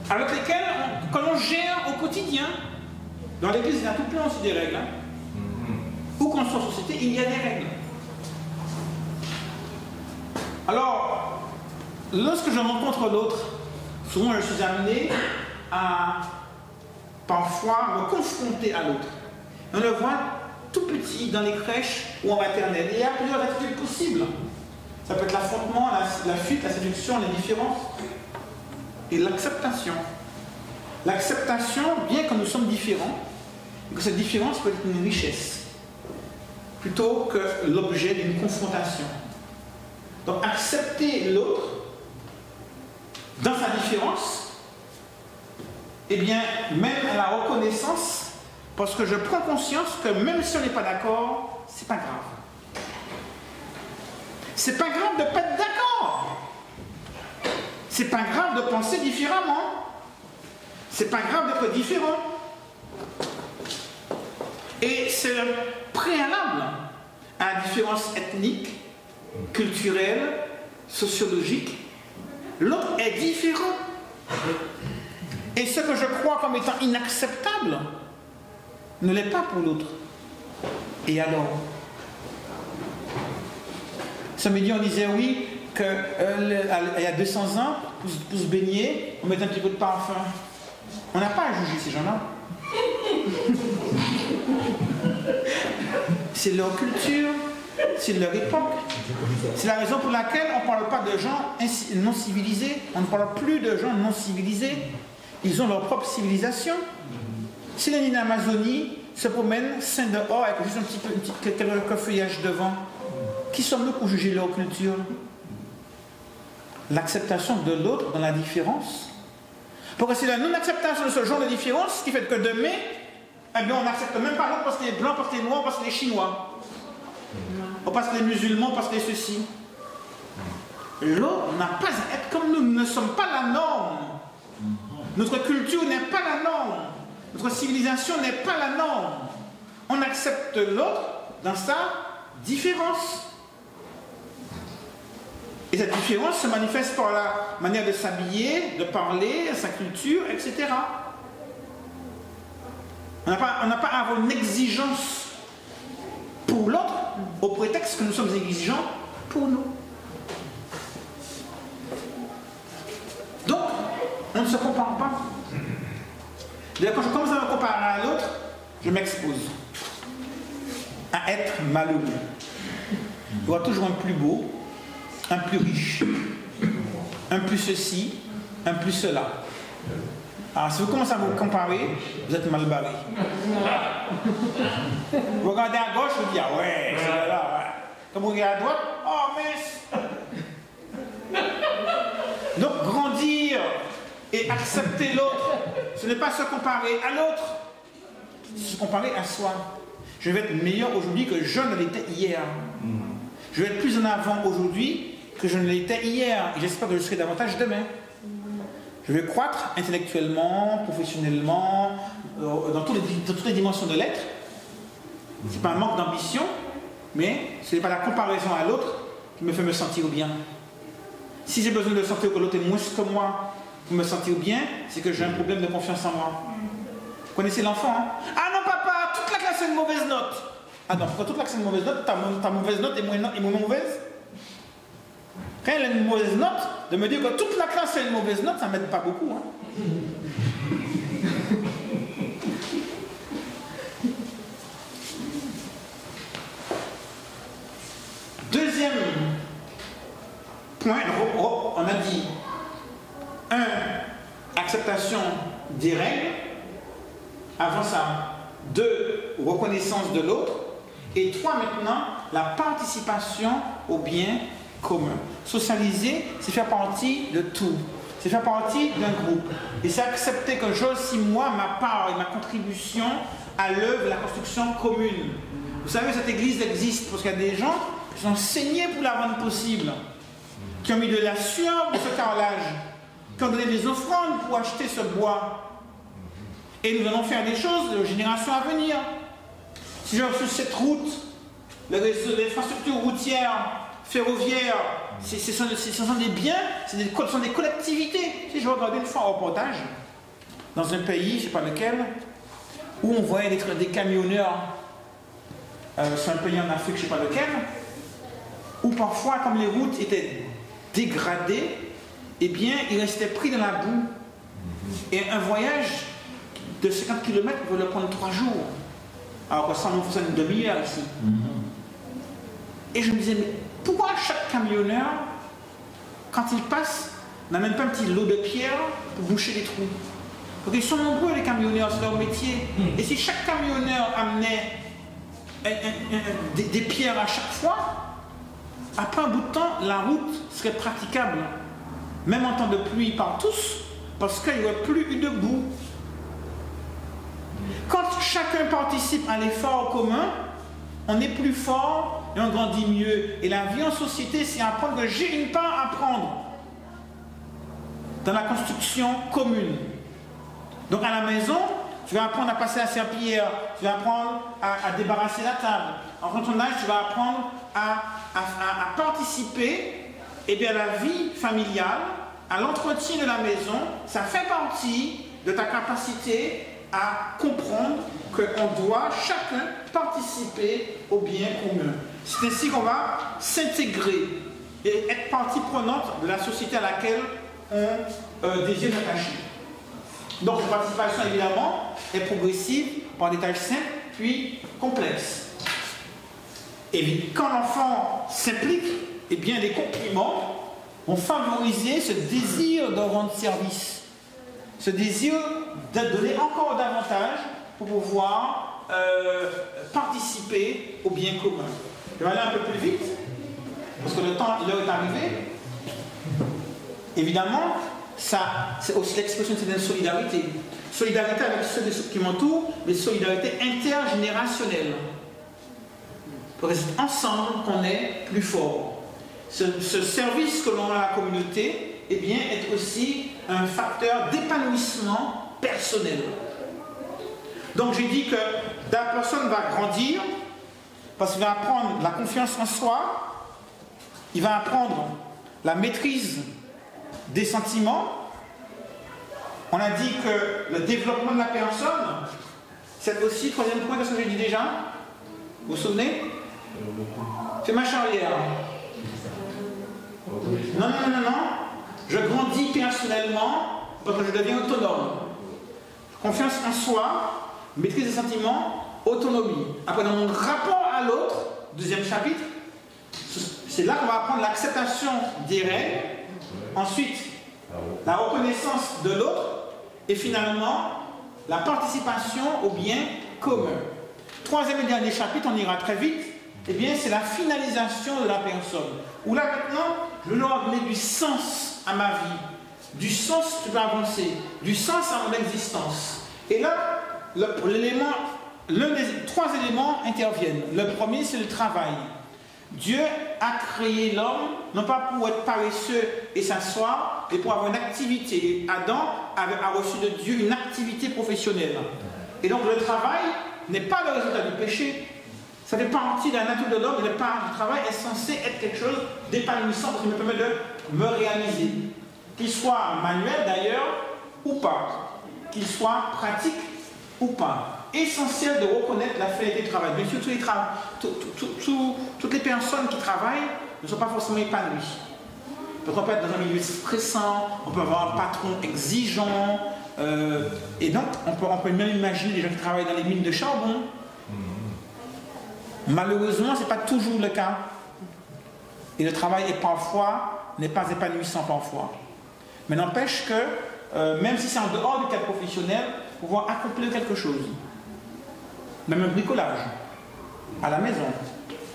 Speaker 2: avec lesquelles on gère au quotidien. Dans l'église, il y a tout plein aussi des règles. Hein. Où qu'on soit en société, il y a des règles. Alors, lorsque je rencontre l'autre, souvent je suis amené à parfois me confronter à l'autre. On le voit tout petit dans les crèches ou en maternelle. Il y a plusieurs attitudes possibles. Ça peut être l'affrontement, la fuite, la séduction, les différences. Et l'acceptation. L'acceptation, bien que nous sommes différents, que cette différence peut être une richesse, plutôt que l'objet d'une confrontation. Donc accepter l'autre dans sa différence, eh bien, mène à la reconnaissance, parce que je prends conscience que même si on n'est pas d'accord, c'est pas grave. C'est pas grave de ne pas être d'accord. C'est pas grave de penser différemment. C'est pas grave d'être différent. Et c'est le préalable à la différence ethnique, culturelle, sociologique. L'autre est différent. Et ce que je crois comme étant inacceptable ne l'est pas pour l'autre. Et alors? Samedi, on disait oui, qu'il y a 200 ans, pour se baigner, on met un petit peu de parfum. On n'a pas à juger ces gens-là. C'est leur culture, c'est leur époque. C'est la raison pour laquelle on ne parle pas de gens non civilisés. On ne parle plus de gens non civilisés. Ils ont leur propre civilisation. Si les en Amazonie se promènent sains dehors avec juste un petit peu, quelques feuillages devant, qui sommes-nous pour juger leur culture? L'acceptation de l'autre dans la différence. Pour que c'est la non-acceptation de ce genre de différence qui fait que demain, eh bien, on n'accepte même pas l'autre parce qu'il est blanc, parce qu'il est noir, parce qu'il est chinois. Ou parce qu'il est musulman, parce qu'il est ceci. L'autre n'a pas à être comme nous. Nous ne sommes pas la norme. Notre culture n'est pas la norme. Notre civilisation n'est pas la norme. On accepte l'autre dans sa différence. Et cette différence se manifeste par la manière de s'habiller, de parler, sa culture, etc. On n'a pas à avoir une exigence pour l'autre au prétexte que nous sommes exigeants pour nous. Donc, on ne se compare pas. D'ailleurs, quand je commence à me comparer à l'autre, je m'expose à être malheureux. Il y aura toujours un plus beau, un plus riche, un plus ceci, un plus cela. Alors, si vous commencez à vous comparer, vous êtes mal barré. Vous regardez à gauche, vous dites, ah ouais, c'est là, ouais. Quand vous regardez à droite, oh mince. Donc, grandir et accepter l'autre, ce n'est pas se comparer à l'autre, c'est se comparer à soi. Je vais être meilleur aujourd'hui que je ne l'étais hier. Je vais être plus en avant aujourd'hui que je ne l'étais hier. Et j'espère que je serai davantage demain. Je vais croître intellectuellement, professionnellement, dans toutes les dimensions de l'être. Ce n'est pas un manque d'ambition, mais ce n'est pas la comparaison à l'autre qui me fait me sentir bien. Si j'ai besoin de sentir que l'autre est moins que moi, pour me sentir bien, c'est que j'ai un problème de confiance en moi. Vous connaissez l'enfant, hein? Ah non papa, toute la classe a une mauvaise note. Ah non, pourquoi toute la classe a une mauvaise note, ta mauvaise note est moins mauvaise? Quand elle a une mauvaise note, de me dire que toute la classe a une mauvaise note, ça ne m'aide pas beaucoup. Hein? Deuxième point, on a dit 1. Acceptation des règles. Avant ça, 2. Reconnaissance de l'autre. Et 3. Maintenant, la participation au bien commun. Socialiser, c'est faire partie de tout. C'est faire partie d'un groupe. Et c'est accepter que j'ai aussi moi ma part et ma contribution à l'œuvre de la construction commune. Vous savez, cette église existe parce qu'il y a des gens qui sont saignés pour la rendre possible, qui ont mis de la sueur pour ce carrelage, qui ont donné des offrandes pour acheter ce bois. Et nous allons faire des choses de générations à venir. Si je reçois cette route, l'infrastructure routière, ferroviaire, ce sont des biens, ce sont des collectivités. Si je regardais une fois un reportage dans un pays, je ne sais pas lequel, où on voyait des camionneurs, c'est un pays en Afrique, je ne sais pas lequel, où parfois, comme les routes étaient dégradées, eh bien, ils restaient pris dans la boue. Et un voyage de 50 km pouvait leur prendre 3 jours. Alors que ça nous faisait une demi-heure ici. Et je me disais, mais pourquoi chaque camionneur, quand il passe, n'amène pas un petit lot de pierres pour boucher les trous? Parce qu'ils sont nombreux les camionneurs, c'est leur métier. Et si chaque camionneur amenait des pierres à chaque fois, après un bout de temps, la route serait praticable. Même en temps de pluie par tous, parce qu'il n'y aurait plus eu de boue. Quand chacun participe à l'effort commun, on est plus fort et on grandit mieux. Et la vie en société, c'est apprendre que j'ai une part à prendre dans la construction commune. Donc à la maison, tu vas apprendre à passer la serpillière, tu vas apprendre à débarrasser la table. En rentrant là, tu vas apprendre à participer à la vie familiale, à l'entretien de la maison. Ça fait partie de ta capacité à comprendre qu'on doit chacun participer au bien commun. C'est ainsi qu'on va s'intégrer et être partie prenante de la société à laquelle on désire s'attacher. Donc la participation évidemment est progressive par des tâches simples puis complexes. Et quand l'enfant s'implique, eh bien les compliments vont favoriser ce désir de rendre service, ce désir de donner encore davantage pour pouvoir participer au bien commun. Je vais aller un peu plus vite, parce que l'heure est arrivée. Évidemment, ça, c'est aussi l'expression de cette solidarité. Solidarité avec ceux qui m'entourent, mais solidarité intergénérationnelle. Parce que c'est ensemble qu'on est plus fort. Ce service que l'on a à la communauté, eh bien, est aussi un facteur d'épanouissement personnel. Donc j'ai dit que la personne va grandir parce qu'il va apprendre la confiance en soi, il va apprendre la maîtrise des sentiments. On a dit que le développement de la personne, c'est aussi, troisième point, qu'est-ce que j'ai dit déjà? Vous vous souvenez? C'est ma charrière. Non. Je grandis personnellement parce que je deviens autonome. Confiance en soi, maîtrise des sentiments, autonomie. Après, dans mon rapport à l'autre, deuxième chapitre, c'est là qu'on va apprendre l'acceptation des règles, ensuite la reconnaissance de l'autre et finalement la participation au bien commun. Troisième et dernier chapitre, on ira très vite, eh bien c'est la finalisation de la personne. Où là maintenant, je leur donner du sens à ma vie, du sens, tu peux avancer, du sens à mon existence. Et là, l'un des trois éléments interviennent. Le premier, c'est le travail. Dieu a créé l'homme, non pas pour être paresseux et s'asseoir, mais pour avoir une activité. Adam a reçu de Dieu une activité professionnelle. Et donc le travail n'est pas le résultat du péché. Ça fait partie de la nature de l'homme, et le travail est censé être quelque chose d'épanouissant, parce qu'il me permet de me réaliser. qu'il soit manuel d'ailleurs ou pas, qu'il soit pratique ou pas. Essentiel de reconnaître la finalité du travail. Bien sûr, toutes les personnes qui travaillent ne sont pas forcément épanouies. Donc on peut être dans un milieu stressant, on peut avoir un patron exigeant, et donc on peut même imaginer des gens qui travaillent dans les mines de charbon. Malheureusement, ce n'est pas toujours le cas. Et le travail n'est pas épanouissant parfois. Mais n'empêche que, même si c'est en dehors du cadre professionnel, pouvoir accomplir quelque chose. Même un bricolage, à la maison.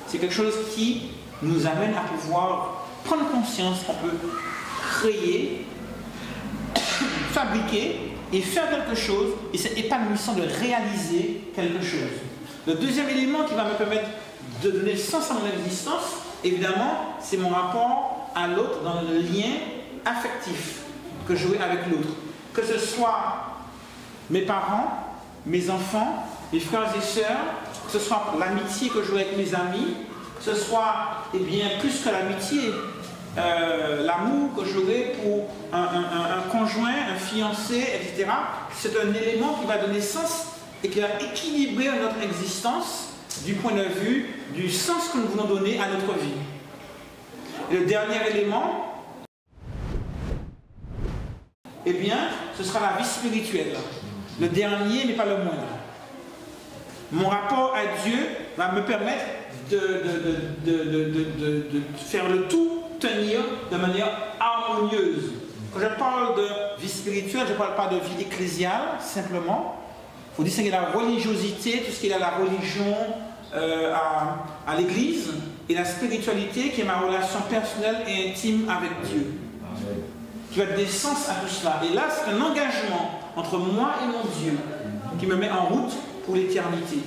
Speaker 2: C'est quelque chose qui nous amène à pouvoir prendre conscience qu'on peut créer, fabriquer et faire quelque chose, et c'est épanouissant de réaliser quelque chose. Le deuxième élément qui va me permettre de donner sens à mon existence, évidemment, c'est mon rapport à l'autre dans le lien affectif que j'aurai avec l'autre. Que ce soit mes parents, mes enfants, mes frères et sœurs, que ce soit l'amitié que j'aurai avec mes amis, que ce soit, eh bien, plus que l'amitié, l'amour que j'aurai pour un conjoint, un fiancé, etc. C'est un élément qui va donner sens et qui va équilibrer notre existence du point de vue du sens que nous voulons donner à notre vie. Et le dernier élément, eh bien, ce sera la vie spirituelle. Le dernier, mais pas le moindre. Mon rapport à Dieu va me permettre de faire le tout tenir de manière harmonieuse. Quand je parle de vie spirituelle, je ne parle pas de vie ecclésiale, simplement. Il faut distinguer la religiosité, tout ce qui est la religion à l'église, et la spiritualité qui est ma relation personnelle et intime avec Dieu. Qui va donner sens à tout cela. Et là, c'est un engagement entre moi et mon Dieu qui me met en route pour l'éternité.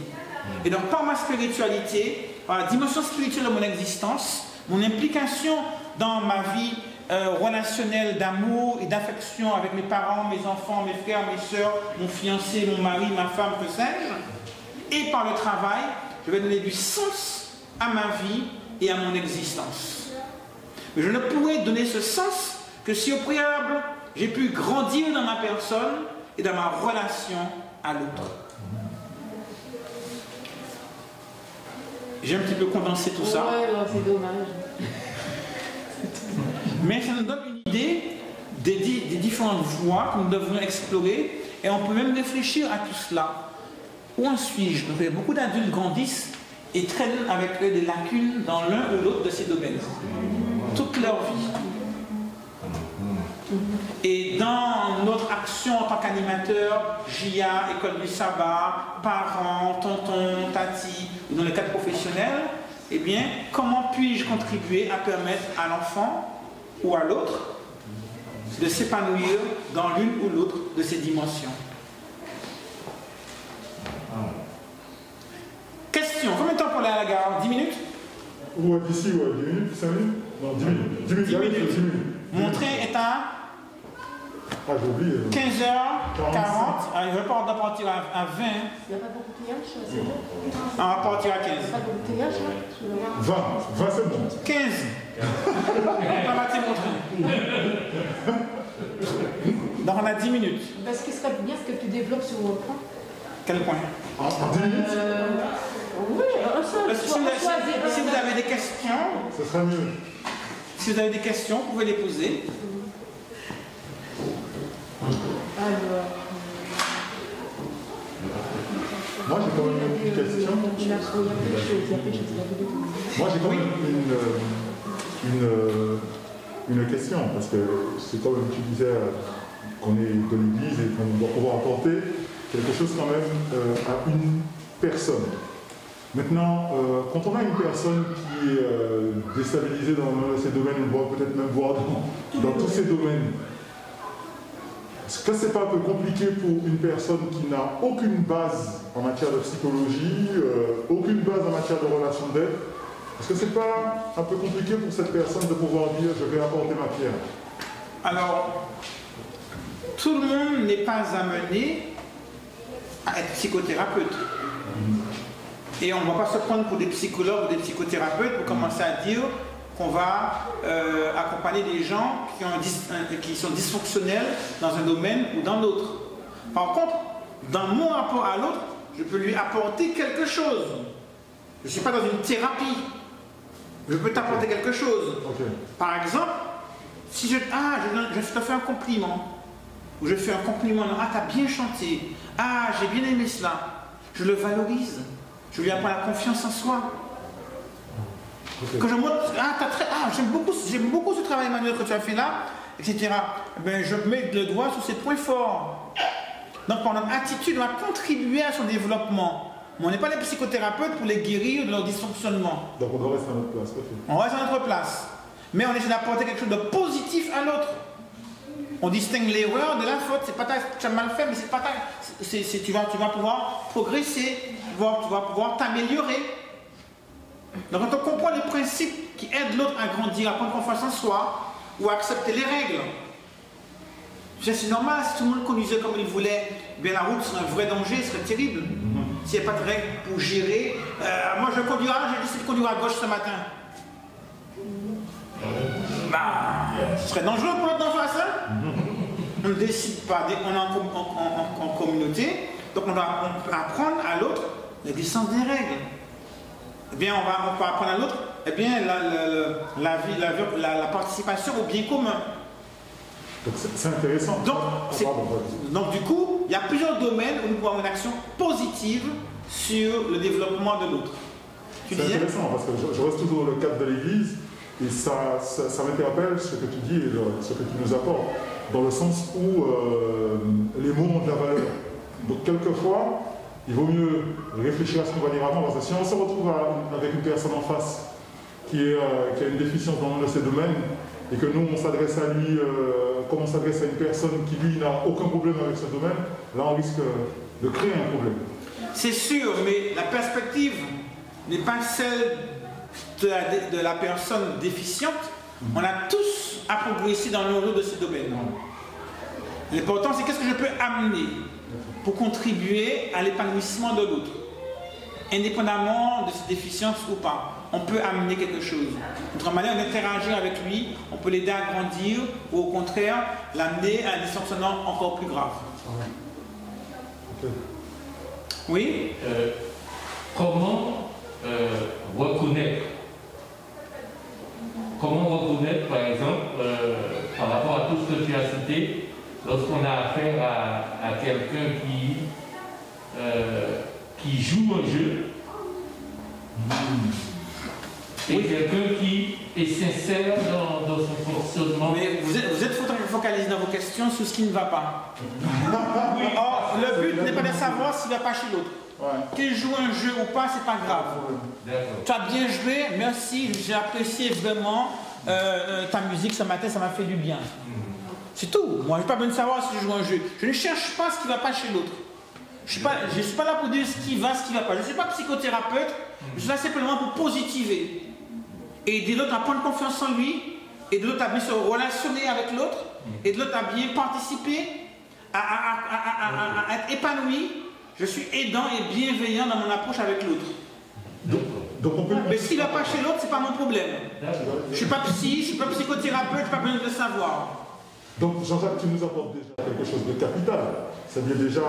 Speaker 2: Et donc, par ma spiritualité, par la dimension spirituelle de mon existence, mon implication dans ma vie relationnelle d'amour et d'affection avec mes parents, mes enfants, mes frères, mes sœurs, mon fiancé, mon mari, ma femme, que sais-je, et par le travail, je vais donner du sens à ma vie et à mon existence. Mais je ne pourrai donner ce sens que si au préalable, j'ai pu grandir dans ma personne et dans ma relation à l'autre. J'ai un petit peu condensé tout ça.
Speaker 3: Ouais, non, c'est dommage.
Speaker 2: Mais ça nous donne une idée des différentes voies que nous devons explorer, et on peut même réfléchir à tout cela. Où en suis-je? Donc, beaucoup d'adultes grandissent et traînent avec eux des lacunes dans l'un ou l'autre de ces domaines, toute leur vie. Et dans notre action en tant qu'animateur, JIA, école du sabbat, parents, tontons, tati, ou dans le cadre professionnel, eh bien, comment puis-je contribuer à permettre à l'enfant ou à l'autre de s'épanouir dans l'une ou l'autre de ces dimensions? Question. Combien de temps pour aller à la gare? 10 minutes?
Speaker 4: Ouais, d'ici, ouais, 10 minutes, 5 minutes? Non, 10 minutes. 10 minutes.
Speaker 2: 10 minutes.
Speaker 4: 10 minutes.
Speaker 2: Mon train est à
Speaker 4: Ah, j'ai oublié.
Speaker 2: 15h40. Ah, je vais pas partir à 20.
Speaker 3: Il n'y a pas d'embouteillage, c'est bon?
Speaker 2: On va partir à 15.
Speaker 3: Il n'y a pas d'embouteillage, là?
Speaker 4: 20 c'est bon.
Speaker 2: 15. On va rater mon train. Donc on a 10 minutes.
Speaker 3: Parce que ce serait bien ce que tu développes sur mon point.
Speaker 2: Quel point?
Speaker 4: En 10 minutes?
Speaker 3: Oui,
Speaker 2: Si vous avez des questions,
Speaker 4: Ce sera mieux.
Speaker 2: si vous avez des questions, vous pouvez les poser.
Speaker 3: Alors.
Speaker 4: Moi, j'ai quand même une question. Moi, j'ai quand même une question, parce que c'est comme tu disais qu'on est de l'Église et qu'on doit pouvoir apporter quelque chose quand même à une personne. Maintenant, quand on a une personne qui est déstabilisée dans l'un de ces domaines, voire peut-être même voir dans tous ces domaines, est-ce que c'est pas un peu compliqué pour une personne qui n'a aucune base en matière de psychologie, aucune base en matière de relations d'aide? Est-ce que c'est pas un peu compliqué pour cette personne de pouvoir dire je vais apporter ma pierre?
Speaker 2: Alors, tout le monde n'est pas amené à être psychothérapeute. Et on ne va pas se prendre pour des psychologues ou des psychothérapeutes pour commencer à dire qu'on va accompagner des gens qui sont dysfonctionnels dans un domaine ou dans l'autre. Par contre, dans mon rapport à l'autre, je peux lui apporter quelque chose. Je ne suis pas dans une thérapie. Je peux t'apporter quelque chose.
Speaker 4: Ok.
Speaker 2: Par exemple, si je te fais un compliment, ou je fais un compliment, ah, t'as bien chanté, ah, j'ai bien aimé cela, je le valorise, je lui apprends la confiance en soi.
Speaker 4: Ok.
Speaker 2: Que je montre, j'aime beaucoup ce travail manuel que tu as fait là, etc. Ben, je mets le doigt sur ses points forts. Donc, notre attitude va contribuer à son développement. Mais on n'est pas des psychothérapeutes pour les guérir de leur dysfonctionnement.
Speaker 4: Donc on doit rester à notre place. Ok.
Speaker 2: On reste à notre place. Mais on essaie d'apporter quelque chose de positif à l'autre. On distingue l'erreur de la faute. C'est pas tu as mal fait, mais c'est pas tu vas pouvoir progresser, tu vas pouvoir t'améliorer. Donc quand on comprend les principes qui aident l'autre à grandir, à prendre confiance en soi, ou à accepter les règles. C'est normal, si tout le monde conduisait comme il voulait, bien la route serait un vrai danger, ce serait terrible. S'il n'y a pas de règles pour gérer. Moi j'ai décidé de conduire à gauche ce matin. Ce serait dangereux pour l'autre d'en face. On ne décide pas, on est en communauté, donc on doit apprendre à l'autre l'existence des règles. Eh bien, on peut apprendre à l'autre la participation au bien commun.
Speaker 4: Donc c'est intéressant.
Speaker 2: Donc du coup, il y a plusieurs domaines où nous pouvons avoir une action positive sur le développement de l'autre.
Speaker 4: C'est intéressant parce que je reste toujours dans le cadre de l'Église et ça m'interpelle ce que tu dis et ce que tu nous apportes, dans le sens où les mots ont de la valeur. Donc quelquefois, il vaut mieux réfléchir à ce qu'on va dire avant, parce que si on se retrouve avec une personne en face qui a une déficience dans un de ces domaines, et que nous, on s'adresse à lui comme on s'adresse à une personne qui, lui, n'a aucun problème avec ce domaine, là, on risque de créer un problème.
Speaker 2: C'est sûr, mais la perspective n'est pas celle de la personne déficiente. On a tous à progresser dans l'un de ces domaines. L'important, c'est qu'est-ce que je peux amener pour contribuer à l'épanouissement de l'autre, indépendamment de ses déficiences ou pas. On peut amener quelque chose. Notre manière d'interagir avec lui, on peut l'aider à grandir ou au contraire l'amener à un dysfonctionnement encore plus grave.
Speaker 4: Okay.
Speaker 2: Oui.
Speaker 5: Comment reconnaître par exemple, par rapport à tout ce que tu as cité, lorsqu'on a affaire à quelqu'un qui joue un jeu, et quelqu'un qui est sincère dans son fonctionnement.
Speaker 2: Mais vous êtes focalisé dans vos questions sur ce qui ne va pas. Oui. Or, le but n'est pas de savoir s'il ne va pas chez l'autre. Ouais. Qu'il joue un jeu ou pas, c'est pas grave. Tu as bien joué, merci, j'ai apprécié vraiment ta musique ce matin, ça m'a fait du bien. C'est tout. Moi, je n'ai pas besoin de savoir si je joue un jeu. Je ne cherche pas ce qui ne va pas chez l'autre. Je ne suis pas là pour dire ce qui va, ce qui ne va pas. Je ne suis pas psychothérapeute, je suis là simplement pour positiver. Et aider l'autre à prendre confiance en lui, et de l'autre à bien se relationner avec l'autre, et de l'autre à bien participer, à être épanoui. Je suis aidant et bienveillant dans mon approche avec l'autre. Mais ce qui ne va pas chez l'autre, ce n'est pas mon problème. Je ne suis pas psy, je ne suis pas psychothérapeute, je n'ai pas besoin de le savoir.
Speaker 4: Donc Jean-Jacques, tu nous apportes déjà quelque chose de capital. C'est-à-dire déjà,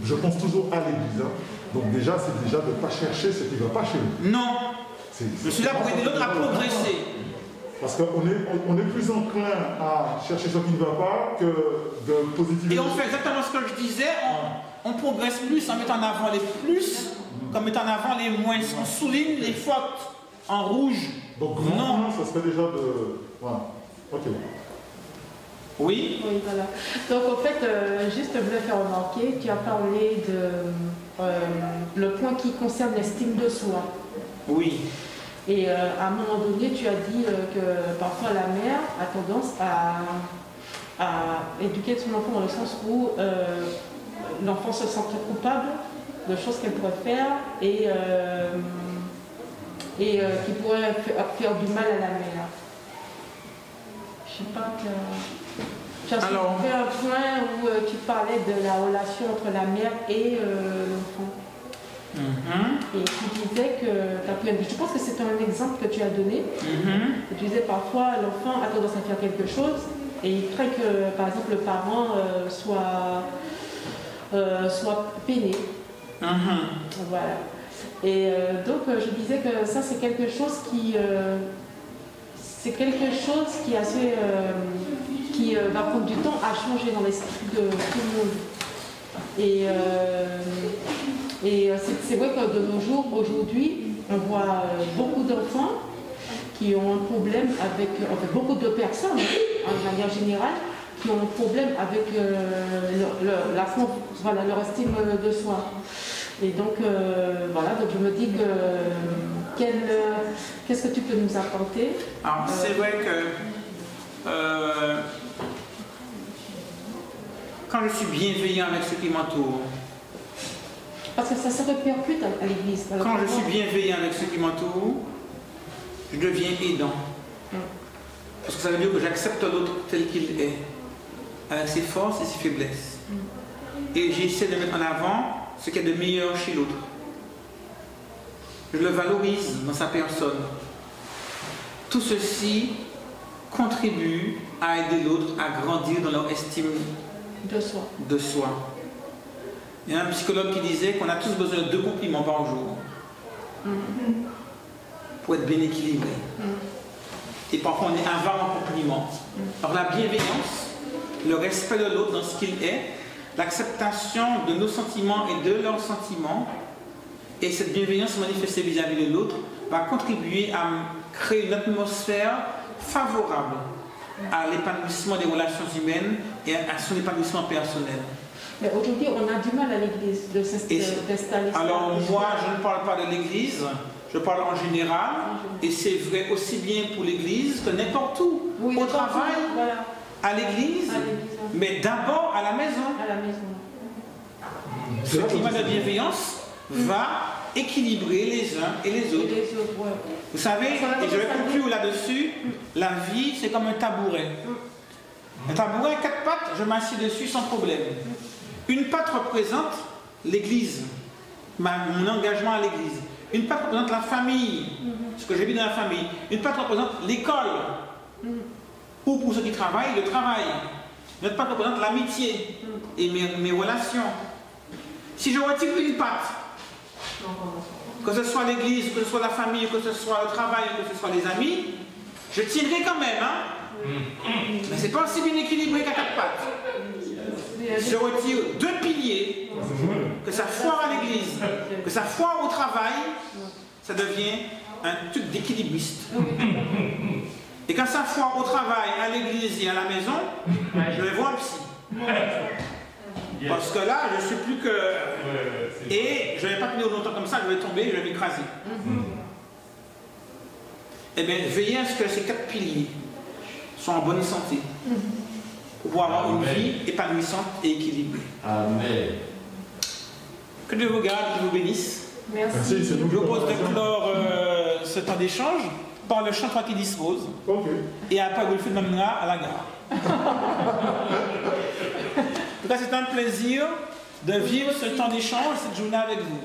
Speaker 4: je pense toujours à l'Église. Hein. Donc déjà, c'est déjà de ne pas chercher ce qui ne va pas chez nous.
Speaker 2: Non. Je suis là pour aider l'autre à progresser.
Speaker 4: Parce qu'on est plus enclin à chercher ce qui ne va pas que de positiver.
Speaker 2: Et on fait exactement ce que je disais, on progresse plus en mettant en avant les plus qu'en mettant en avant les moins. On souligne les fautes en rouge.
Speaker 4: Donc non, ça serait déjà de... Voilà. Ok.
Speaker 2: Oui.
Speaker 3: Oui, voilà. Donc en fait, juste me le faire remarquer, tu as parlé de le point qui concerne l'estime de soi.
Speaker 2: Oui.
Speaker 3: Et à un moment donné, tu as dit que parfois la mère a tendance à éduquer son enfant dans le sens où l'enfant se sent coupable de choses qu'elle pourrait faire et qui pourrait faire du mal à la mère. Je sais pas que... Tu as fait un point où tu parlais de la relation entre la mère et l'enfant. Et tu disais que, je pense que c'est un exemple que tu as donné. Tu disais parfois l'enfant a tendance à faire quelque chose et il craint que, par exemple, le parent soit peiné. Voilà. Et donc je disais que ça c'est quelque chose qui assez qui va prendre du temps à changer dans l'esprit de tout le monde. Et c'est vrai que de nos jours, aujourd'hui, on voit beaucoup d'enfants qui ont un problème avec, enfin beaucoup de personnes, en manière générale, qui ont un problème avec leur estime de soi. Et donc, voilà, donc je me dis que qu'est-ce que tu peux nous apporter?
Speaker 2: Alors, c'est vrai que quand je suis bienveillant avec ceux qui m'entourent,
Speaker 3: parce que ça se répercute à l'église.
Speaker 2: Quand je suis bienveillant avec ceux qui m'entourent, je deviens aidant. Parce que ça veut dire que j'accepte l'autre tel qu'il est, avec ses forces et ses faiblesses. Et j'essaie de mettre en avant ce qu'il y a de meilleur chez l'autre. Je le valorise dans sa personne. Tout ceci contribue à aider l'autre à grandir dans leur estime de soi. Il y a un psychologue qui disait qu'on a tous besoin de 2 compliments par jour pour être bien équilibré. Et parfois on est avare en compliments. Alors la bienveillance, le respect de l'autre dans ce qu'il est, l'acceptation de nos sentiments et de leurs sentiments, et cette bienveillance manifestée vis-à-vis de l'autre va contribuer à créer une atmosphère favorable à l'épanouissement des relations humaines et à son épanouissement personnel.
Speaker 3: Mais aujourd'hui, on a du mal à l'église de s'installer.
Speaker 2: Alors moi, je ne parle pas de l'église, je parle en général, et c'est vrai aussi bien pour l'église que n'importe où, au travail,
Speaker 3: voilà.
Speaker 2: à l'église, mais d'abord à la maison. Ce climat de bienveillance va équilibrer les uns et les autres. Vous savez, et je vais conclure là-dessus, la vie c'est comme un tabouret. Un tabouret à 4 pattes, je m'assieds dessus sans problème. Une patte représente l'église, mon engagement à l'église. Une patte représente la famille, ce que j'ai vu dans la famille. Une patte représente l'école, ou pour ceux qui travaillent, le travail. Une autre patte représente l'amitié et mes relations. Si je retire une patte, que ce soit l'église, que ce soit la famille, que ce soit le travail, que ce soit les amis, je tiendrai quand même, mais c'est pas aussi bien équilibré qu'à 4 pattes. Je retire 2 piliers, que ça foire à l'église, que ça foire au travail, ça devient un truc d'équilibriste. Et quand ça foire au travail, à l'église et à la maison, je vais voir un psy. Parce que là, je ne suis plus que... Et je ne vais pas tenir longtemps comme ça, je vais tomber, je vais m'écraser. Eh bien, veillez à ce que ces 4 piliers soient en bonne santé. Pour pouvoir avoir une vie épanouissante et équilibrée.
Speaker 5: Amen.
Speaker 2: Que Dieu vous garde, que Dieu vous bénisse.
Speaker 3: Merci.
Speaker 2: Je vous propose de clore ce temps d'échange par le chant qui dispose. Et après, vous le m'amenera à la gare. En tout cas, c'est un plaisir de vivre ce temps d'échange, cette journée avec vous.